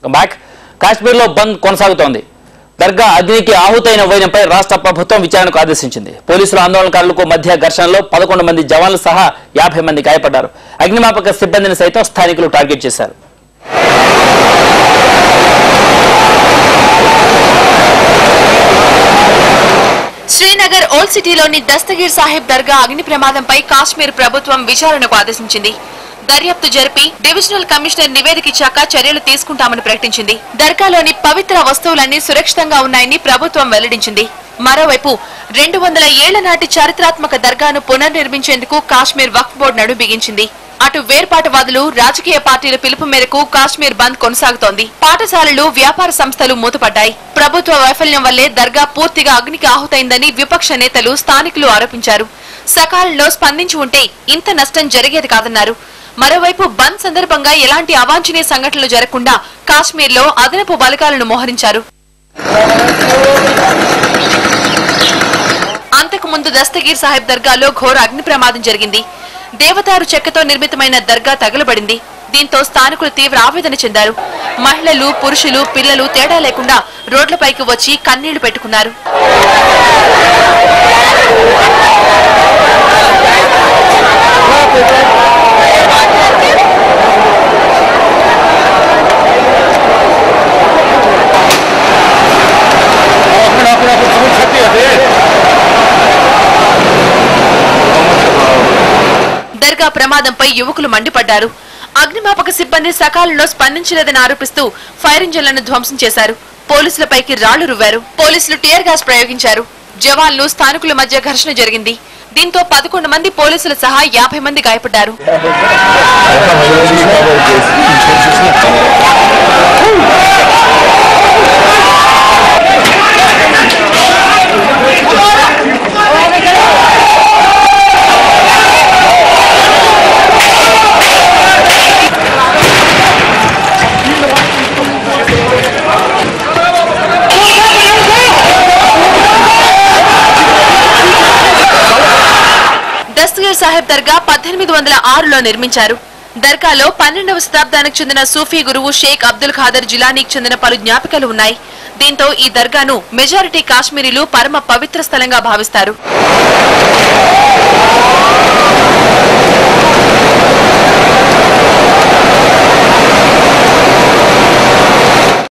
Back కాశ్మీర్లో బంద్ కొనసాగుతోంది. దర్గా అగ్నికి ఆహుతైన వైనంపై రాష్ట్ర ప్రభుత్వం విచారణకు ఆదేశించింది. పోలీసుల ఆందోళనకారులకు మధ్య ఘర్షణలో 11 మంది జవాన్లు సహా 50 మంది గాయపడ్డారు. అగ్నిమాపక సిబ్బందిని సైతం స్థానికులు టార్గెట్ చేశారు. శ్రీనగర్ ఓల్డ్ సిటీలోని దస్తగీర్ సాహిబ్ దర్గా అగ్ని ప్రమాదంపై కాశ్మీర్ ప్రభుత్వం విచారణకు ఆదేశించింది. దర్యాప్తు జరిపి డివిజనల్ కమిషనర్ నివేదిక ఇచ్చాక చర్యలు తీసుకుంటామని ప్రకటించింది. దర్గాలోని పవిత్ర వస్తువులన్నీ సురక్షితంగా ఉన్నాయని ప్రభుత్వం వెల్లడించింది. మరోవైపు 200 ఏళ్ల నాటి చారిత్రాత్మక దర్గాను పునర్నిర్మించేందుకు కాశ్మీర్ వక్ఫ్ బోర్డు నడుం బిగించింది. అటు వేర్పాటువాదులు, రాజకీయ పార్టీల పిలుపు మేరకు కాశ్మీర్ బంద్ కొనసాగుతోంది. పాఠశాలలు, వ్యాపార సంస్థలు మూతపడ్డాయి. ప్రభుత్వ వైఫల్యం వల్లే దర్గా పూర్తిగా అగ్నికి ఆహుతైందని విపక్ష నేతలు, స్థానికులు ఆరోపించారు. సకాలంలో స్పందించి ఉంటే ఇంత నష్టం జరిగేది కాదన్నారు. మరోవైపు బంద్ సందర్భంగా ఎలాంటి అవాంఛనీయ సంఘటనలు జరగకుండా కాశ్మీర్లో అదనపు బలగాలను మోహరించారు. అంతకుముందు దస్తగీర్ సాహిబ్ దర్గాలో ఘోర అగ్ని ప్రమాదం జరిగింది. దేవదారు చెక్కతో నిర్మితమైన దర్గా తగలబడింది. దీంతో స్థానికులు తీవ్ర ఆవేదన చెందారు. మహిళలు, పురుషులు, పిల్లలు తేడా లేకుండా రోడ్లపైకి వచ్చి కన్నీళ్లు పెట్టుకున్నారు. దర్గా ప్రమాదంపై యువకులు మండిపడ్డారు. అగ్నిమాపక సిబ్బంది సకాలంలో స్పందించలేదని ఆరోపిస్తూ ఫైర్ ఇంజన్లను ధ్వంసం చేశారు. పోలీసులపైకి రాళ్లు రువ్వారు. పోలీసులు టియర్ గ్యాస్ ప్రయోగించారు. జవాన్లు, స్థానికుల మధ్య ఘర్షణ జరిగింది. దీంతో 11 మంది పోలీసులు సహా 50 మంది గాయపడ్డారు. దస్తగీర్ సాహిబ్ దర్గా 1806లో నిర్మించారు. దర్గాలో 12వ శతాబ్దానికి చెందిన సూఫీ గురువు షేక్ అబ్దుల్ ఖాదర్ జిలానీకి చెందిన పలు జ్ఞాపికలు ఉన్నాయి. దీంతో ఈ దర్గాను మెజారిటీ కాశ్మీరీలు పరమ పవిత్ర స్థలంగా భావిస్తారు.